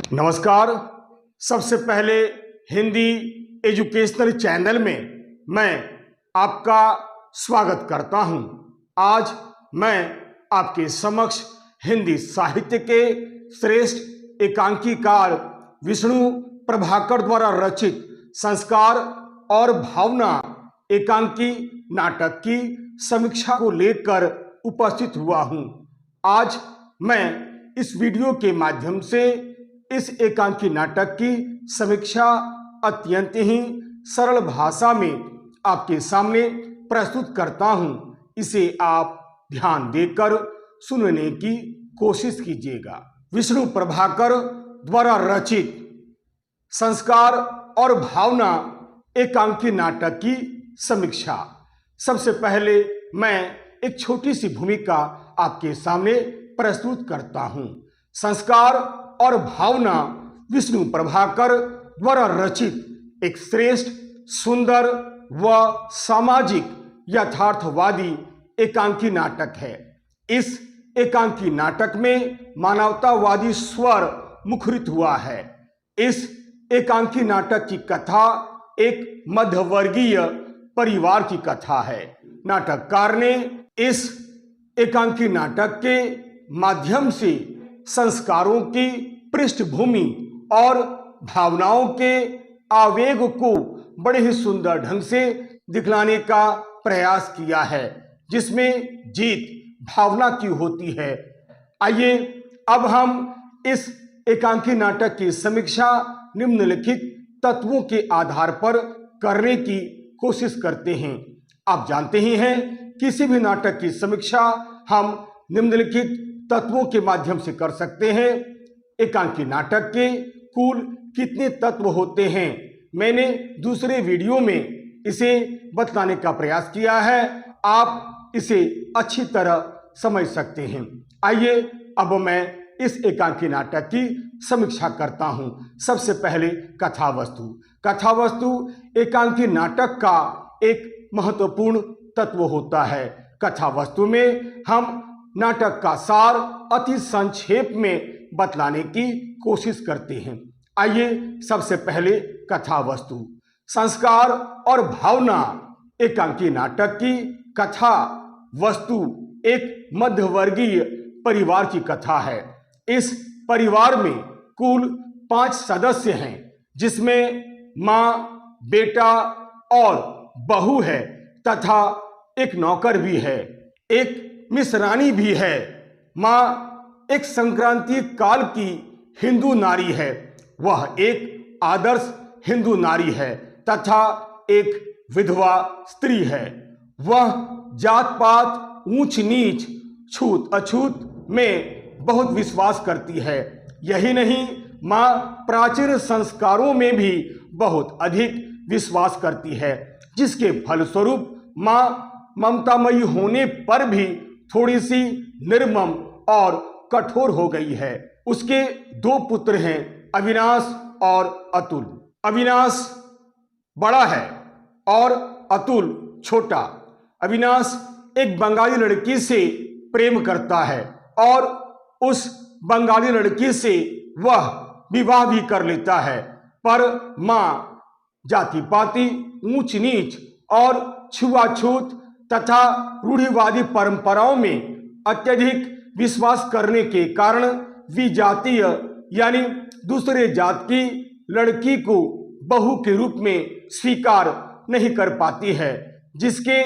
नमस्कार। सबसे पहले हिंदी एजुकेशनल चैनल में मैं आपका स्वागत करता हूं। आज मैं आपके समक्ष हिंदी साहित्य के श्रेष्ठ एकांकीकार विष्णु प्रभाकर द्वारा रचित संस्कार और भावना एकांकी नाटक की समीक्षा को लेकर उपस्थित हुआ हूं। आज मैं इस वीडियो के माध्यम से इस एकांकी नाटक की समीक्षा अत्यंत ही सरल भाषा में आपके सामने प्रस्तुत करता हूं। इसे आप ध्यान देकर सुनने की कोशिश कीजिएगा। विष्णु प्रभाकर द्वारा रचित संस्कार और भावना एकांकी नाटक की समीक्षा। सबसे पहले मैं एक छोटी सी भूमिका आपके सामने प्रस्तुत करता हूं। संस्कार और भावना विष्णु प्रभाकर द्वारा रचित एक श्रेष्ठ, सुंदर व सामाजिक यथार्थवादी एकांकी नाटक है। इस एकांकी नाटक में मानवतावादी स्वर मुखरित हुआ है। इस एकांकी नाटक की कथा एक मध्यवर्गीय परिवार की कथा है। नाटककार ने इस एकांकी नाटक के माध्यम से संस्कारों की पृष्ठभूमि और भावनाओं के आवेग को बड़े ही सुंदर ढंग से दिखलाने का प्रयास किया है, जिसमें जीत भावना की होती है। आइए अब हम इस एकांकी नाटक की समीक्षा निम्नलिखित तत्वों के आधार पर करने की कोशिश करते हैं। आप जानते ही हैं, किसी भी नाटक की समीक्षा हम निम्नलिखित तत्वों के माध्यम से कर सकते हैं। एकांकी नाटक के कुल कितने तत्व होते हैं, मैंने दूसरे वीडियो में इसे बतलाने का प्रयास किया है। आप इसे अच्छी तरह समझ सकते हैं। आइए अब मैं इस एकांकी नाटक की समीक्षा करता हूं। सबसे पहले कथा वस्तु। कथा वस्तु एकांकी नाटक का एक महत्वपूर्ण तत्व होता है। कथा वस्तु में हम नाटक का सार अति संक्षेप में बतलाने की कोशिश करते हैं। आइए सबसे पहले कथा वस्तु। संस्कार और भावना एकांकी नाटक की कथा वस्तु एक मध्यवर्गीय परिवार की कथा है। इस परिवार में कुल 5 सदस्य हैं, जिसमें माँ, बेटा और बहू है तथा एक नौकर भी है। एक मिसरानी भी है। माँ एक संक्रांति काल की हिंदू नारी है। वह एक आदर्श हिंदू नारी है तथा एक विधवा स्त्री है। वह जात पात, ऊंच नीच, छूत अछूत में बहुत विश्वास करती है। यही नहीं, माँ प्राचीन संस्कारों में भी बहुत अधिक विश्वास करती है, जिसके फलस्वरूप माँ ममतामयी होने पर भी थोड़ी सी निर्मम और कठोर हो गई है। उसके 2 पुत्र हैं, अविनाश और अतुल। अविनाश बड़ा है और अतुल छोटा। अविनाश एक बंगाली लड़की से प्रेम करता है और उस बंगाली लड़की से वह विवाह भी कर लेता है, पर माँ जाति पाति, ऊंच नीच और छुआछूत तथा रूढ़िवादी परंपराओं में अत्यधिक विश्वास करने के कारण विजातीय यानी दूसरे जात की लड़की को बहू के रूप में स्वीकार नहीं कर पाती है, जिसके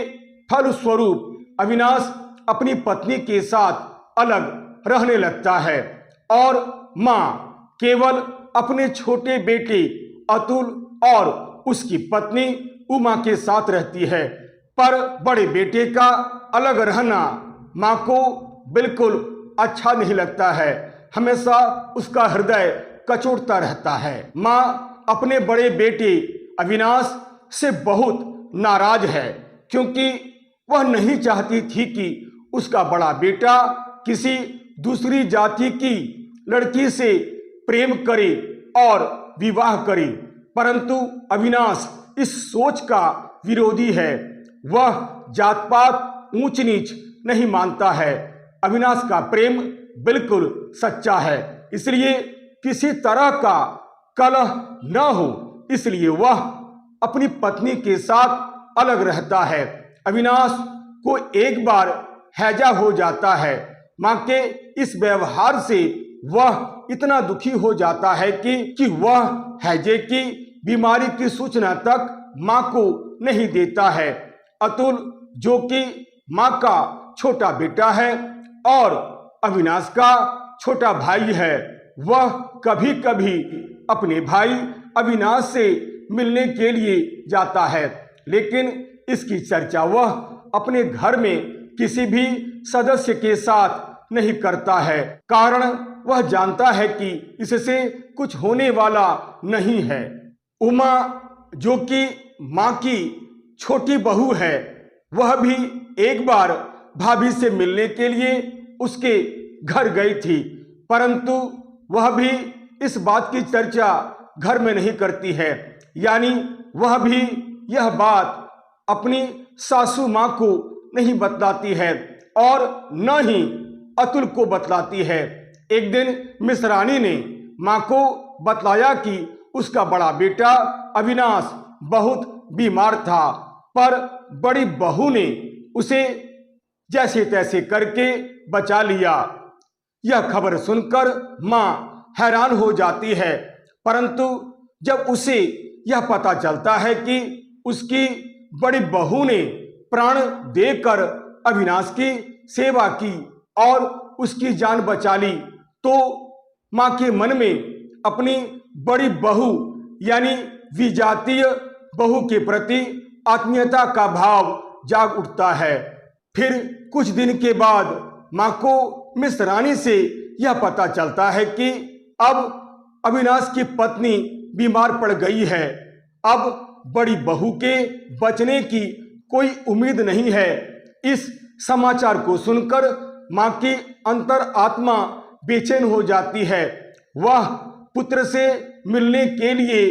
फलस्वरूप अविनाश अपनी पत्नी के साथ अलग रहने लगता है और माँ केवल अपने छोटे बेटे अतुल और उसकी पत्नी उमा के साथ रहती है। पर बड़े बेटे का अलग रहना माँ को बिल्कुल अच्छा नहीं लगता है। हमेशा उसका हृदय कचोटता रहता है। माँ अपने बड़े बेटे अविनाश से बहुत नाराज है, क्योंकि वह नहीं चाहती थी कि उसका बड़ा बेटा किसी दूसरी जाति की लड़की से प्रेम करे और विवाह करे। परंतु अविनाश इस सोच का विरोधी है। वह जात पात, ऊंच नीच नहीं मानता है। अविनाश का प्रेम बिल्कुल सच्चा है, इसलिए किसी तरह का कलह न हो, इसलिए वह अपनी पत्नी के साथ अलग रहता है। अविनाश को एक बार हैजा हो जाता है। मां के इस व्यवहार से वह इतना दुखी हो जाता है कि वह हैजे की बीमारी की सूचना तक मां को नहीं देता है। अतुल, जो कि मां का छोटा बेटा है और अविनाश का छोटा भाई है, वह कभी कभी अपने भाई अविनाश से मिलने के लिए जाता है, लेकिन इसकी चर्चा वह अपने घर में किसी भी सदस्य के साथ नहीं करता है। कारण वह जानता है कि इससे कुछ होने वाला नहीं है। उमा, जो कि मां की छोटी बहू है, वह भी एक बार भाभी से मिलने के लिए उसके घर गई थी, परंतु वह भी इस बात की चर्चा घर में नहीं करती है। यानी वह भी यह बात अपनी सासू मां को नहीं बतलाती है और न ही अतुल को बतलाती है। एक दिन मिश्रानी ने मां को बतलाया कि उसका बड़ा बेटा अविनाश बहुत बीमार था, पर बड़ी बहू ने उसे जैसे तैसे करके बचा लिया। यह खबर सुनकर मां हैरान हो जाती है, परंतु जब उसे यह पता चलता है कि उसकी बड़ी बहू ने प्राण देकर अविनाश की सेवा की और उसकी जान बचा ली, तो मां के मन में अपनी बड़ी बहू यानी विजातीय बहू के प्रति आत्मीयता का भाव जाग उठता है। फिर कुछ दिन के बाद मां को मिश्रानी से यह पता चलता है कि अब अविनाश की पत्नी बीमार पड़ गई है। अब बड़ी बहू के बचने की कोई उम्मीद नहीं है। इस समाचार को सुनकर मां की अंतर आत्मा बेचैन हो जाती है। वह पुत्र से मिलने के लिए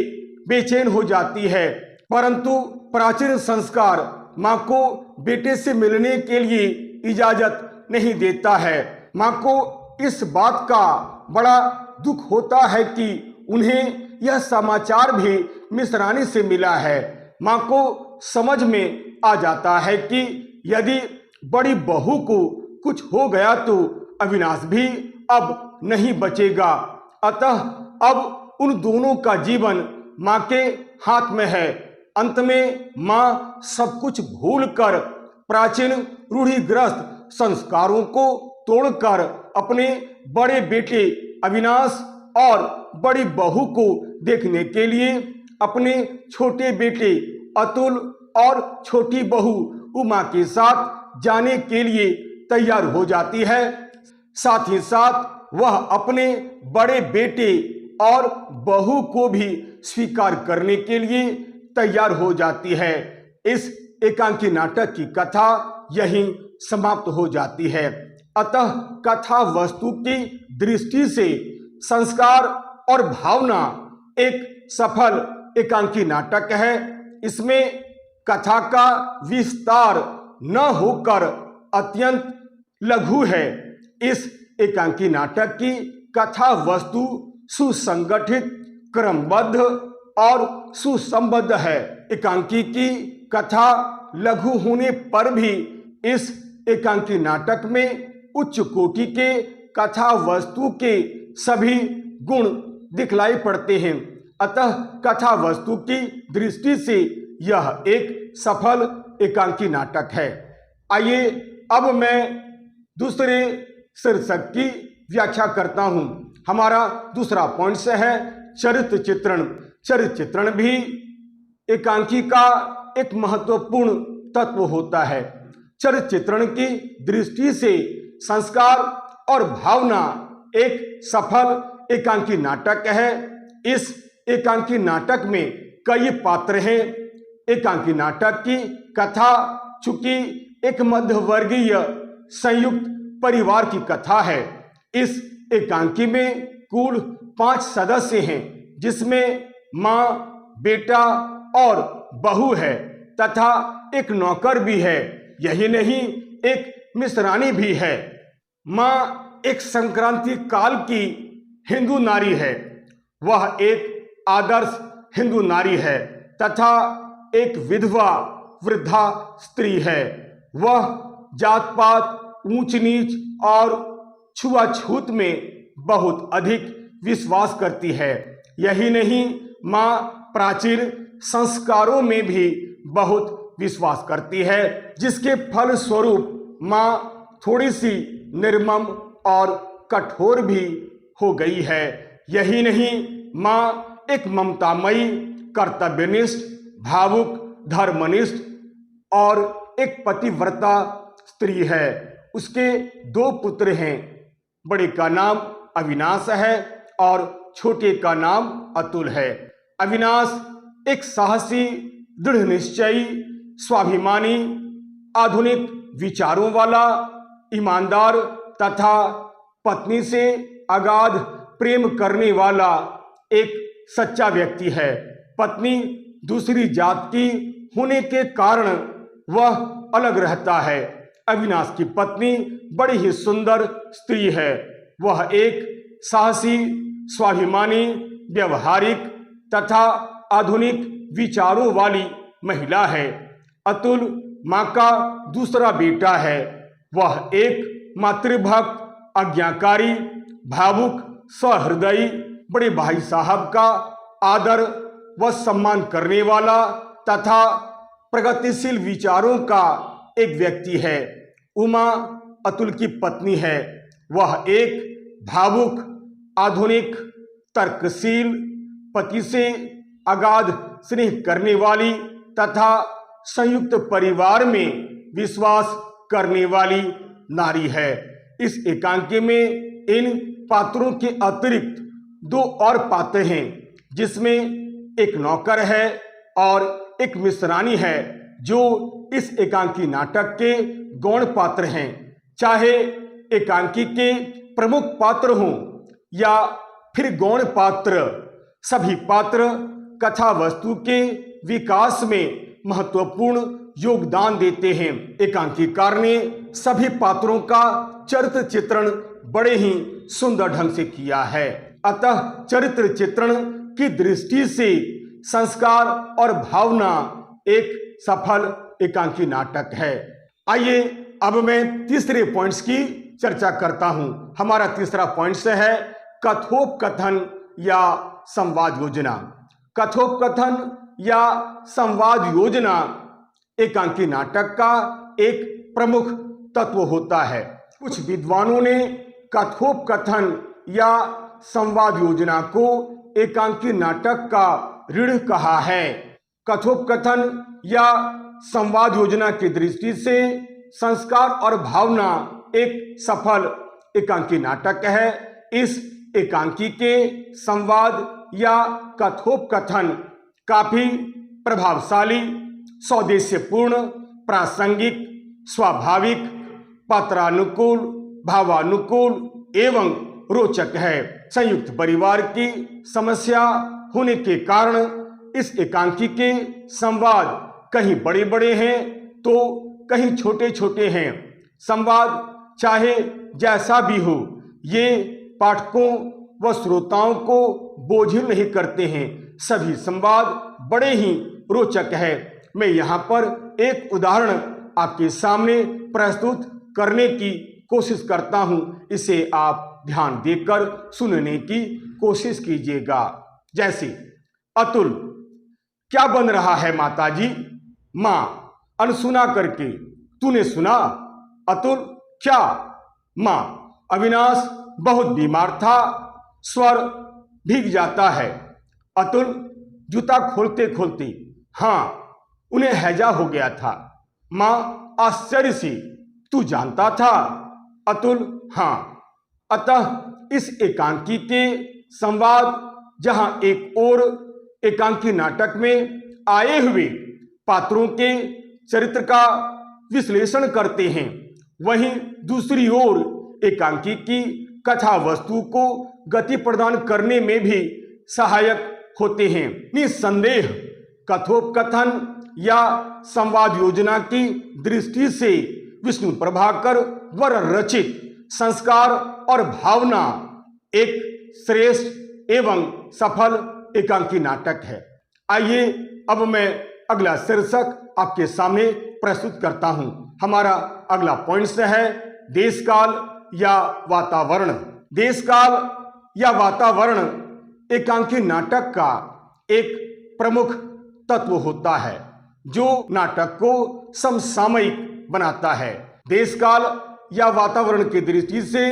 बेचैन हो जाती है, परंतु प्राचीन संस्कार मां को बेटे से मिलने के लिए इजाजत नहीं देता है। मां को इस बात का बड़ा दुख होता है कि उन्हें यह समाचार भी मिश्रानी से मिला है। मां को समझ में आ जाता है कि यदि बड़ी बहू को कुछ हो गया तो अविनाश भी अब नहीं बचेगा। अतः अब उन दोनों का जीवन मां के हाथ में है। अंत में मां सब कुछ भूलकर प्राचीन रूढ़िग्रस्त संस्कारों को तोड़कर अपने बड़े बेटे अविनाश और बड़ी बहू को देखने के लिए अपने छोटे बेटे अतुल और छोटी बहू उमा के साथ जाने के लिए तैयार हो जाती है। साथ ही साथ वह अपने बड़े बेटे और बहू को भी स्वीकार करने के लिए तैयार हो जाती है। इस एकांकी नाटक की कथा यहीं समाप्त हो जाती है। अतः कथा वस्तु की दृष्टि से संस्कार और भावना एक सफल एकांकी नाटक है। इसमें कथा का विस्तार न होकर अत्यंत लघु है। इस एकांकी नाटक की कथा वस्तु सुसंगठित, क्रमबद्ध और सुसंबद्ध है। एकांकी की कथा लघु होने पर भी इस एकांकी नाटक में उच्च कोटि के कथा वस्तु के सभी गुण दिखलाई पड़ते हैं। अतः कथा वस्तु की दृष्टि से यह एक सफल एकांकी नाटक है। आइए अब मैं दूसरे शीर्षक की व्याख्या करता हूं। हमारा दूसरा पॉइंट से है चरित्र चित्रण। चरित्र चित्रण भी एकांकी का एक महत्वपूर्ण तत्व होता है। चरित्र चित्रण की दृष्टि से संस्कार और भावना एक सफल एकांकी नाटक है। इस एकांकी नाटक में कई पात्र हैं। एकांकी नाटक की कथा चूंकि एक मध्यवर्गीय संयुक्त परिवार की कथा है, इस एकांकी में कुल 5 सदस्य हैं, जिसमें मां, बेटा और बहू है तथा एक नौकर भी है। यही नहीं, एक मिश्रानी भी है। मां एक संक्रांति काल की हिंदू नारी है। वह एक आदर्श हिंदू नारी है तथा एक विधवा वृद्धा स्त्री है। वह जात पात, ऊंच नीच और छुआछूत में बहुत अधिक विश्वास करती है। यही नहीं, माँ प्राचीन संस्कारों में भी बहुत विश्वास करती है, जिसके फल स्वरूप माँ थोड़ी सी निर्मम और कठोर भी हो गई है। यही नहीं, माँ एक ममतामयी, कर्तव्यनिष्ठ, भावुक, धर्मनिष्ठ और एक पतिव्रता स्त्री है। उसके 2 पुत्र हैं। बड़े का नाम अविनाश है और छोटे का नाम अतुल है। अविनाश एक साहसी, दृढ़ निश्चयी, स्वाभिमानी, आधुनिक विचारों वाला, ईमानदार तथा पत्नी से अगाध प्रेम करने वाला एक सच्चा व्यक्ति है। पत्नी दूसरी जात की होने के कारण वह अलग रहता है। अविनाश की पत्नी बड़ी ही सुंदर स्त्री है। वह एक साहसी, स्वाभिमानी, व्यवहारिक तथा आधुनिक विचारों वाली महिला है। अतुल माँ का दूसरा बेटा है। वह एक मातृभक्त, आज्ञाकारी, भावुक, सहृदयी, बड़े भाई साहब का आदर व सम्मान करने वाला तथा प्रगतिशील विचारों का एक व्यक्ति है। उमा अतुल की पत्नी है। वह एक भावुक, आधुनिक, तर्कशील, पति से अगाध स्नेह करने वाली तथा संयुक्त परिवार में विश्वास करने वाली नारी है। इस एकांकी में इन पात्रों के अतिरिक्त 2 और पात्र हैं, जिसमें एक नौकर है और एक मिश्रानी है, जो इस एकांकी नाटक के गौण पात्र हैं। चाहे एकांकी के प्रमुख पात्र हों या फिर गौण पात्र, सभी पात्र कथा वस्तु के विकास में महत्वपूर्ण योगदान देते हैं। एकांकीकार ने सभी पात्रों का चरित्र चित्रण बड़े ही सुंदर ढंग से किया है। अतः चरित्र चित्रण की दृष्टि से संस्कार और भावना एक सफल एकांकी नाटक है। आइए अब मैं तीसरे पॉइंट्स की चर्चा करता हूं। हमारा तीसरा पॉइंट्स है कथोपकथन या संवाद योजना। कथोपकथन या संवाद योजना एकांकी नाटक का एक प्रमुख तत्व होता है। कुछ विद्वानों ने कथोपकथन या संवाद योजना को एकांकी नाटक का रीढ़ कहा है। कथोपकथन या संवाद योजना की दृष्टि से संस्कार और भावना एक सफल एकांकी नाटक है। इस एकांकी के संवाद या कथोपकथन काफी प्रभावशाली, सौदेश्यपूर्ण, प्रासंगिक, स्वाभाविक, पात्रानुकूल, भावानुकूल एवं रोचक है। संयुक्त परिवार की समस्या होने के कारण इस एकांकी के संवाद कहीं बड़े बड़े हैं तो कहीं छोटे छोटे हैं। संवाद चाहे जैसा भी हो, ये पाठकों व श्रोताओं को बोझिल नहीं करते हैं। सभी संवाद बड़े ही रोचक है। मैं यहाँ पर एक उदाहरण आपके सामने प्रस्तुत करने की कोशिश करता हूँ। इसे आप ध्यान देकर सुनने की कोशिश कीजिएगा। जैसे, अतुल, क्या बन रहा है माताजी? माँ, अनसुना करके, तूने सुना? अतुल, क्या? माँ, अविनाश बहुत बीमार था, स्वर भीग जाता है। अतुल, जूता खोलते खोलते, हाँ, उन्हें हैजा हो गया था। माँ, आश्चर्य से, तू जानता था? अतुल, हाँ। अतः इस एकांकी के संवाद जहां एक ओर एकांकी नाटक में आए हुए पात्रों के चरित्र का विश्लेषण करते हैं, वहीं दूसरी ओर एकांकी की कथा वस्तु को गति प्रदान करने में भी सहायक होते हैं। निस्संदेह कथोपकथन या संवाद योजना की दृष्टि से विष्णु प्रभाकर वर रचित संस्कार और भावना एक श्रेष्ठ एवं सफल एकांकी नाटक है। आइए अब मैं अगला शीर्षक आपके सामने प्रस्तुत करता हूं। हमारा अगला पॉइंट है देश काल या वातावरण। देश काल या वातावरण एकांकी नाटक का एक प्रमुख तत्व होता है जो नाटक को समसामयिक बनाता है। देश काल या वातावरण की दृष्टि से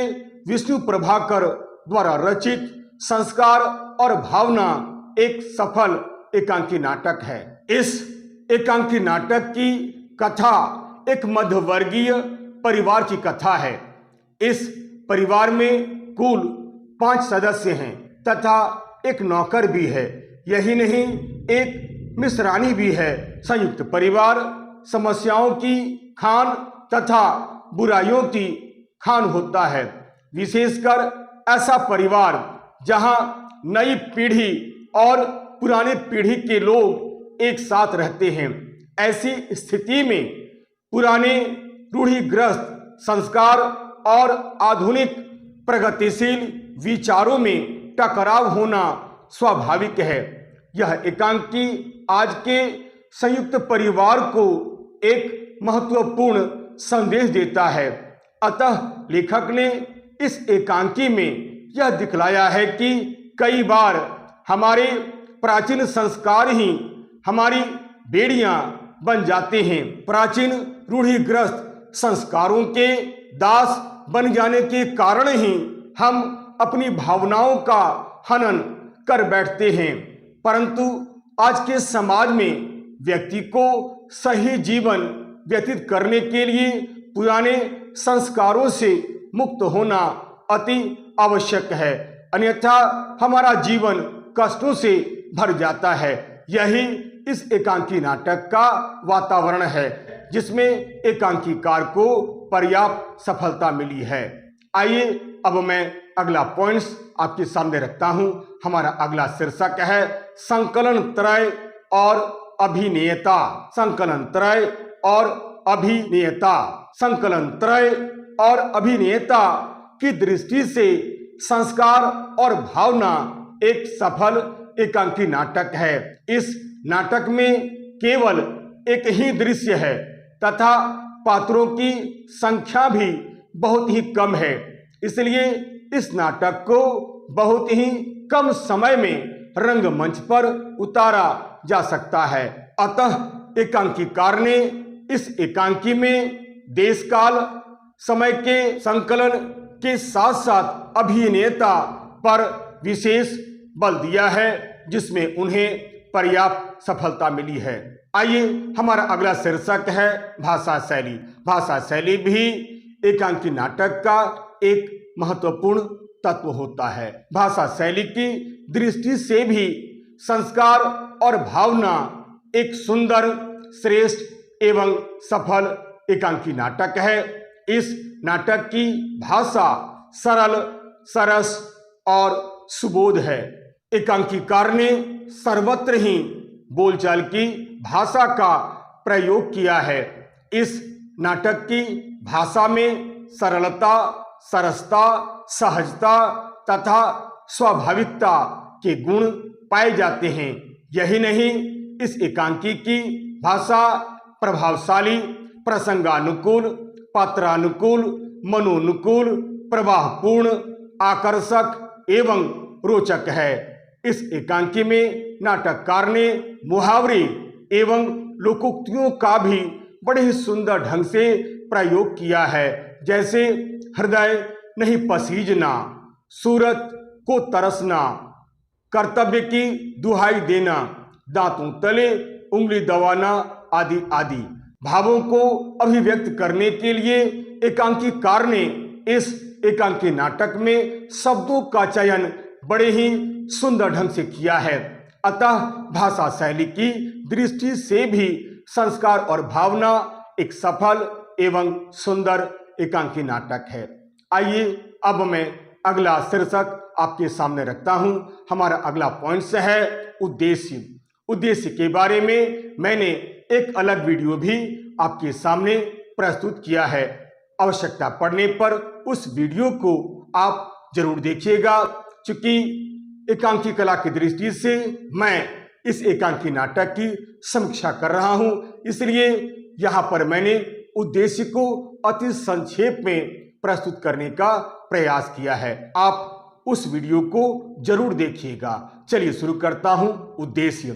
विष्णु प्रभाकर द्वारा रचित संस्कार और भावना एक सफल एकांकी नाटक है। इस एकांकी नाटक की कथा एक मध्यवर्गीय परिवार की कथा है। इस परिवार में कुल 5 सदस्य हैं तथा एक नौकर भी है। यही नहीं, एक मिश्रानी भी है। संयुक्त परिवार समस्याओं की खान तथा बुराइयों की खान होता है। विशेषकर ऐसा परिवार जहां नई पीढ़ी और पुरानी पीढ़ी के लोग एक साथ रहते हैं। ऐसी स्थिति में पुराने रूढ़िग्रस्त संस्कार और आधुनिक प्रगतिशील विचारों में टकराव होना स्वाभाविक है। यह एकांकी आज के संयुक्त परिवार को एक महत्वपूर्ण संदेश देता है। अतः लेखक ने इस एकांकी में यह दिखलाया है कि कई बार हमारे प्राचीन संस्कार ही हमारी बेड़ियां बन जाते हैं। प्राचीन रूढ़िग्रस्त संस्कारों के दास बन जाने के कारण ही हम अपनी भावनाओं का हनन कर बैठते हैं। परंतु आज के समाज में व्यक्ति को सही जीवन व्यतीत करने के लिए पुराने संस्कारों से मुक्त होना अति आवश्यक है, अन्यथा हमारा जीवन कष्टों से भर जाता है। यही इस एकांकी नाटक का वातावरण है जिसमें एकांकीकार को पर्याप्त सफलता मिली है। आइए अब मैं अगला पॉइंट्स आपके सामने रखता हूं। हमारा अगला शीर्षक है संकलन त्रय और अभिनेता। संकलन त्रय और अभिनेता। संकलन त्रय और अभिनेता की दृष्टि से संस्कार और भावना एक सफल एकांकी नाटक है। इस नाटक में केवल एक ही दृश्य है तथा पात्रों की संख्या भी बहुत ही कम है, इसलिए इस नाटक को बहुत ही कम समय में रंगमंच पर उतारा जा सकता है। अतः एकांकीकार ने इस एकांकी में देश काल समय के संकलन के साथ साथ अभिनेता पर विशेष बल दिया है जिसमें उन्हें पर्याप्त सफलता मिली है। आइए हमारा अगला शीर्षक है भाषा शैली। भाषा शैली भी एकांकी नाटक का एक महत्वपूर्ण तत्व होता है। भाषा शैली की दृष्टि से भी संस्कार और भावना एक सुंदर, श्रेष्ठ एवं सफल एकांकी नाटक है। इस नाटक की भाषा सरल, सरस और सुबोध है। एकांकीकार ने सर्वत्र ही बोलचाल की भाषा का प्रयोग किया है। इस नाटक की भाषा में सरलता, सरसता, सहजता तथा स्वाभाविकता के गुण पाए जाते हैं। यही नहीं, इस एकांकी की भाषा प्रभावशाली, प्रसंगानुकूल, पात्रानुकूल, मनोनुकूल, प्रवाहपूर्ण, आकर्षक एवं रोचक है। इस एकांकी में नाटककार ने मुहावरे एवं लोकोक्तियों का भी बड़े ही सुंदर ढंग से प्रयोग किया है, जैसे हृदय नहीं पसीजना, सूरत को तरसना, कर्तव्य की दुहाई देना, दांतों तले उंगली दबाना आदि आदि। भावों को अभिव्यक्त करने के लिए एकांकीकार ने इस एकांकी नाटक में शब्दों का चयन बड़े ही सुंदर ढंग से किया है। अतः भाषा शैली की दृष्टि से भी संस्कार और भावना एक सफल एवं सुंदर एकांकी नाटक है। आइए अब मैं अगला शीर्षक आपके सामने रखता हूं। हमारा अगला पॉइंट है उद्देश्य। उद्देश्य के बारे में मैंने एक अलग वीडियो भी आपके सामने प्रस्तुत किया है। आवश्यकता पड़ने पर उस वीडियो को आप जरूर देखिएगा, क्योंकि एकांकी कला की दृष्टि से मैं इस एकांकी नाटक की समीक्षा कर रहा हूं, इसलिए यहां पर मैंने उद्देश्य को अति संक्षेप में प्रस्तुत करने का प्रयास किया है। आप उस वीडियो को जरूर देखिएगा। चलिए शुरू करता हूं। उद्देश्य: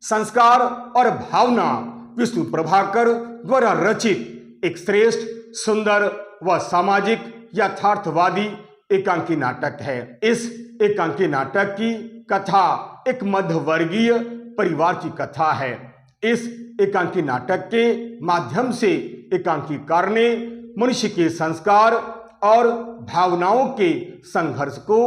संस्कार और भावना विष्णु प्रभाकर द्वारा रचित एक श्रेष्ठ, सुंदर व सामाजिक यथार्थवादी एकांकी नाटक है। इस एकांकी नाटक की कथा एक मध्यवर्गीय परिवार की कथा है। इस एकांकी नाटक के माध्यम से एकांकीकार ने मनुष्य के संस्कार और भावनाओं के संघर्ष को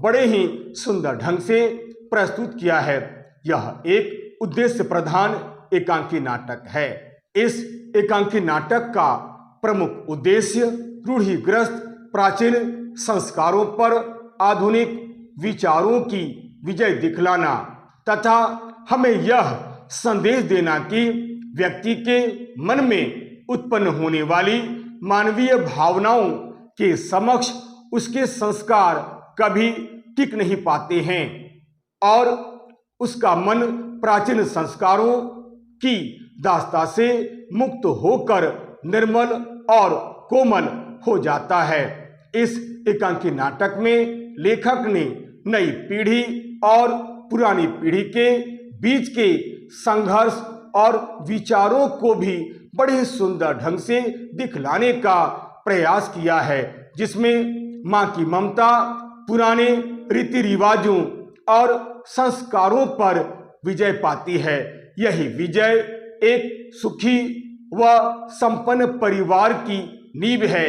बड़े ही सुंदर ढंग से प्रस्तुत किया है। यह एक उद्देश्य प्रधान एकांकी नाटक है। इस एकांकी नाटक का प्रमुख उद्देश्य रूढ़िग्रस्त प्राचीन संस्कारों पर आधुनिक विचारों की विजय दिखलाना तथा हमें यह संदेश देना कि व्यक्ति के मन में उत्पन्न होने वाली मानवीय भावनाओं के समक्ष उसके संस्कार कभी टिक नहीं पाते हैं और उसका मन प्राचीन संस्कारों की दास्ता से मुक्त होकर निर्मल और कोमल हो जाता है। इस एकांकी नाटक में लेखक ने नई पीढ़ी और पुरानी पीढ़ी के बीच के संघर्ष और विचारों को भी बड़े सुंदर ढंग से दिखलाने का प्रयास किया है, जिसमें मां की ममता पुराने रीति रिवाजों और संस्कारों पर विजय पाती है। यही विजय एक सुखी व संपन्न परिवार की नींव है।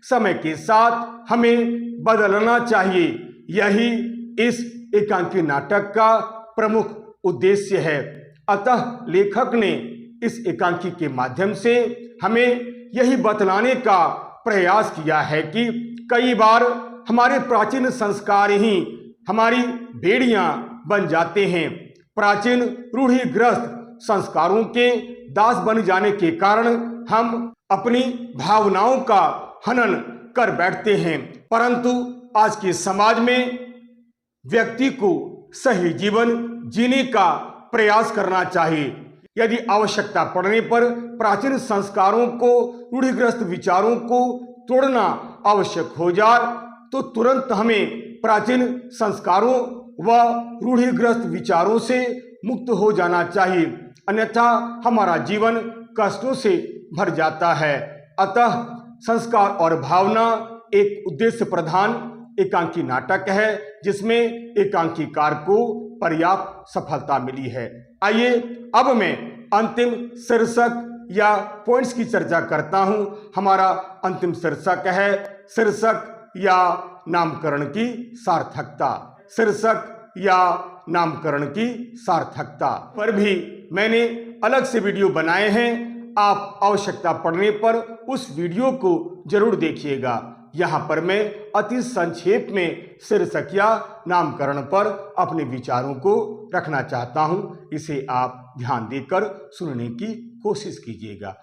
समय के साथ हमें बदलना चाहिए, यही इस एकांकी नाटक का प्रमुख उद्देश्य है। अतः लेखक ने इस एकांकी के माध्यम से हमें यही बतलाने का प्रयास किया है कि कई बार हमारे प्राचीन संस्कार ही हमारी भेड़ियां बन जाते हैं। प्राचीन रूढ़िग्रस्त संस्कारों के दास बन जाने के कारण हम अपनी भावनाओं का हनन कर बैठते हैं, परंतु आज के समाज में व्यक्ति को सही जीवन जीने का प्रयास करना चाहिए। यदि आवश्यकता पड़ने पर प्राचीन संस्कारों को, रूढ़िग्रस्त विचारों को तोड़ना आवश्यक हो जाए तो तुरंत हमें प्राचीन संस्कारों व रूढ़िग्रस्त विचारों से मुक्त हो जाना चाहिए, अन्यथा हमारा जीवन कष्टों से भर जाता है। अतः संस्कार और भावना एक उद्देश्य प्रधान एकांकी नाटक है, जिसमें एकांकीकार को पर्याप्त सफलता मिली है। आइए अब मैं अंतिम शीर्षक या पॉइंट्स की चर्चा करता हूं। हमारा अंतिम शीर्षक है शीर्षक या नामकरण की सार्थकता। शीर्षक या नामकरण की सार्थकता पर भी मैंने अलग से वीडियो बनाए हैं। आप आवश्यकता पड़ने पर उस वीडियो को जरूर देखिएगा। यहाँ पर मैं अति संक्षेप में शीर्षक या नामकरण पर अपने विचारों को रखना चाहता हूँ, इसे आप ध्यान देकर सुनने की कोशिश कीजिएगा।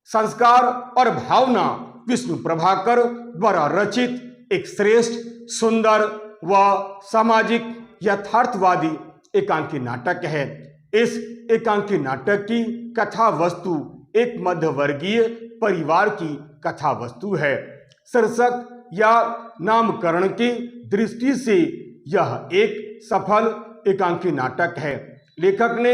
संस्कार और भावना विष्णु प्रभाकर द्वारा रचित एक श्रेष्ठ, सुंदर व सामाजिक यथार्थवादी एकांकी नाटक है। इस एकांकी नाटक की कथा वस्तु एक मध्यवर्गीय परिवार की कथा वस्तु है। शीर्षक या नामकरण की दृष्टि से यह एक सफल एकांकी नाटक है। लेखक ने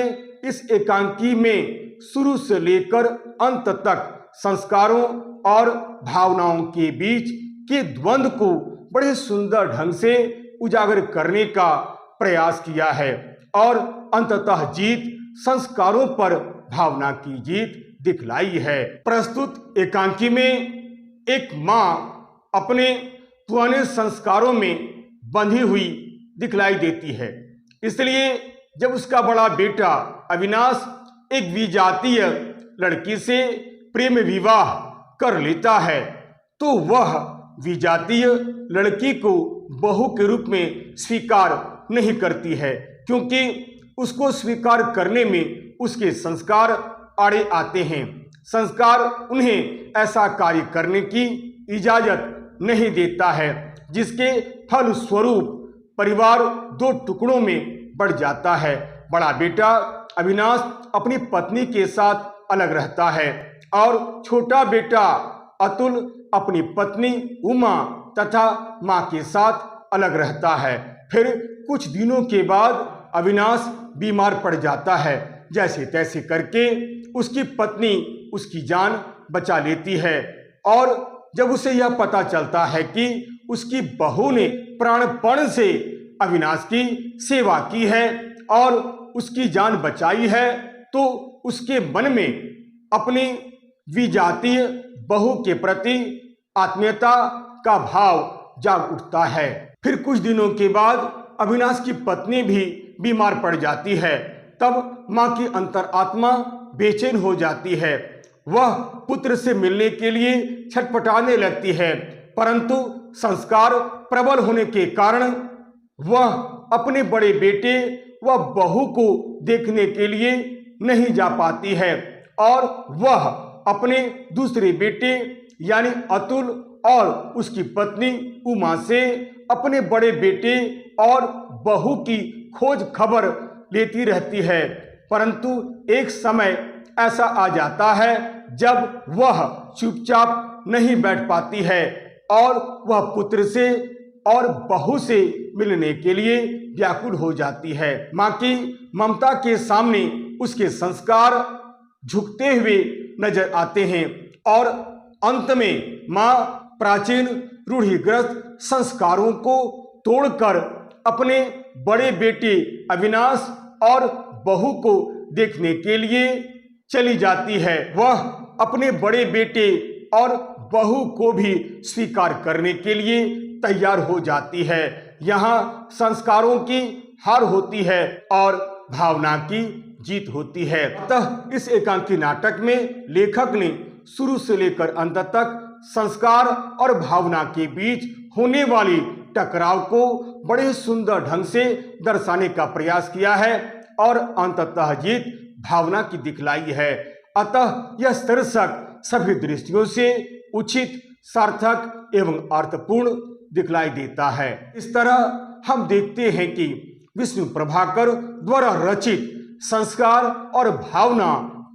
इस एकांकी में शुरू से लेकर अंत तक संस्कारों और भावनाओं के बीच के द्वंद्व को बड़े सुंदर ढंग से उजागर करने का प्रयास किया है और अंततः जीत संस्कारों पर भावना की जीत दिखलाई है। प्रस्तुत एकांकी में एक मां अपने पुराने संस्कारों में बंधी हुई दिखलाई देती है, इसलिए जब उसका बड़ा बेटा अविनाश एक विजातीय लड़की से प्रेम विवाह कर लेता है तो वह विजातीय लड़की को बहू के रूप में स्वीकार नहीं करती है, क्योंकि उसको स्वीकार करने में उसके संस्कार आड़े आते हैं। संस्कार उन्हें ऐसा कार्य करने की इजाजत नहीं देता है, जिसके फल स्वरूप परिवार दो टुकड़ों में बढ़ जाता है। बड़ा बेटा अविनाश अपनी पत्नी के साथ अलग रहता है और छोटा बेटा अतुल अपनी पत्नी उमा तथा मां के साथ अलग रहता है। फिर कुछ दिनों के बाद अविनाश बीमार पड़ जाता है। जैसे तैसे करके उसकी पत्नी उसकी जान बचा लेती है और जब उसे यह पता चलता है कि उसकी बहू ने प्राणपण से अविनाश की सेवा की है और उसकी जान बचाई है, तो उसके मन में अपनी विजातीय बहू के प्रति आत्मीयता का भाव जाग उठता है। फिर कुछ दिनों के बाद अविनाश की पत्नी भी बीमार पड़ जाती है। तब मां की अंतरात्मा बेचैन हो जाती है। वह पुत्र से मिलने के लिए छटपटाने लगती है, परंतु संस्कार प्रबल होने के कारण वह अपने बड़े बेटे व बहू को देखने के लिए नहीं जा पाती है और वह अपने दूसरे बेटे यानी अतुल और उसकी पत्नी उमा से अपने बड़े बेटे और बहू की खोज खबर लेती रहती है। परंतु एक समय ऐसा आ जाता है जब वह चुपचाप नहीं बैठ पाती है और वह पुत्र से और बहू से मिलने के लिए व्याकुल हो जाती है। मां की ममता के सामने उसके संस्कार झुकते हुए नजर आते हैं और अंत में मां प्राचीन रूढ़िग्रस्त संस्कारों को तोड़कर अपने बड़े बेटे अविनाश और बहू को देखने के लिए चली जाती है। वह अपने बड़े बेटे और बहू को भी स्वीकार करने के लिए तैयार हो जाती है। यहाँ संस्कारों की हार होती है और भावना की जीत होती है। अतः इस एकांकी नाटक में लेखक ने शुरू से लेकर अंत तक संस्कार और भावना के बीच होने वाली टकराव को बड़े सुंदर ढंग से दर्शाने का प्रयास किया है और अंततः जीत भावना की दिखलाई है। अतः यह शीर्षक सभी दृष्टियों से उचित, सार्थक एवं अर्थपूर्ण दिखलाई देता है। इस तरह हम देखते हैं कि विष्णु प्रभाकर द्वारा रचित संस्कार और भावना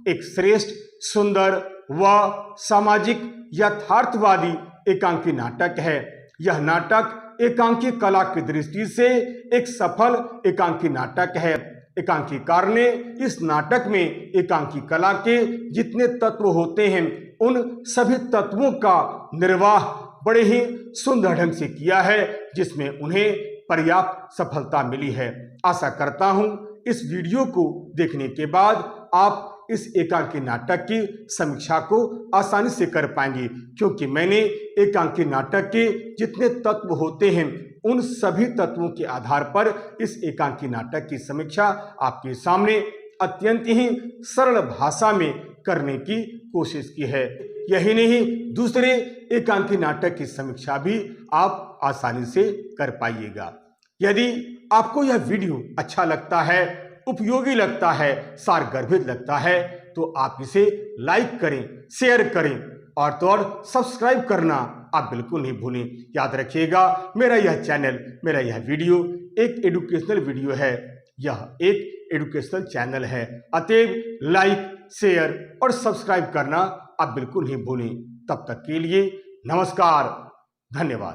एक श्रेष्ठ, सुंदर व सामाजिक यथार्थवादी एकांकी नाटक है। यह नाटक एकांकी कला की दृष्टि से एक सफल एकांकी नाटक है। एकांकीकार ने इस नाटक में एकांकी कला के जितने तत्व होते हैं उन सभी तत्वों का निर्वाह बड़े ही सुंदर ढंग से किया है, जिसमें उन्हें पर्याप्त सफलता मिली है। आशा करता हूं इस वीडियो को देखने के बाद आप इस एकांकी नाटक की समीक्षा को आसानी से कर पाएंगे, क्योंकि मैंने एकांकी नाटक के जितने तत्व होते हैं उन सभी तत्वों के आधार पर इस एकांकी नाटक की समीक्षा आपके सामने अत्यंत ही सरल भाषा में करने की कोशिश की है। यही नहीं, दूसरे एकांकी नाटक की समीक्षा भी आप आसानी से कर पाइएगा। यदि आपको यह वीडियो अच्छा लगता है, उपयोगी लगता है, सारगर्भित लगता है, तो आप इसे लाइक करें, शेयर करें और तो और सब्सक्राइब करना आप बिल्कुल नहीं भूलें। याद रखिएगा, मेरा यह चैनल, मेरा यह वीडियो एक एजुकेशनल वीडियो है, यह एक एजुकेशनल चैनल है। अतएव लाइक, शेयर और सब्सक्राइब करना आप बिल्कुल नहीं भूलें। तब तक के लिए नमस्कार, धन्यवाद।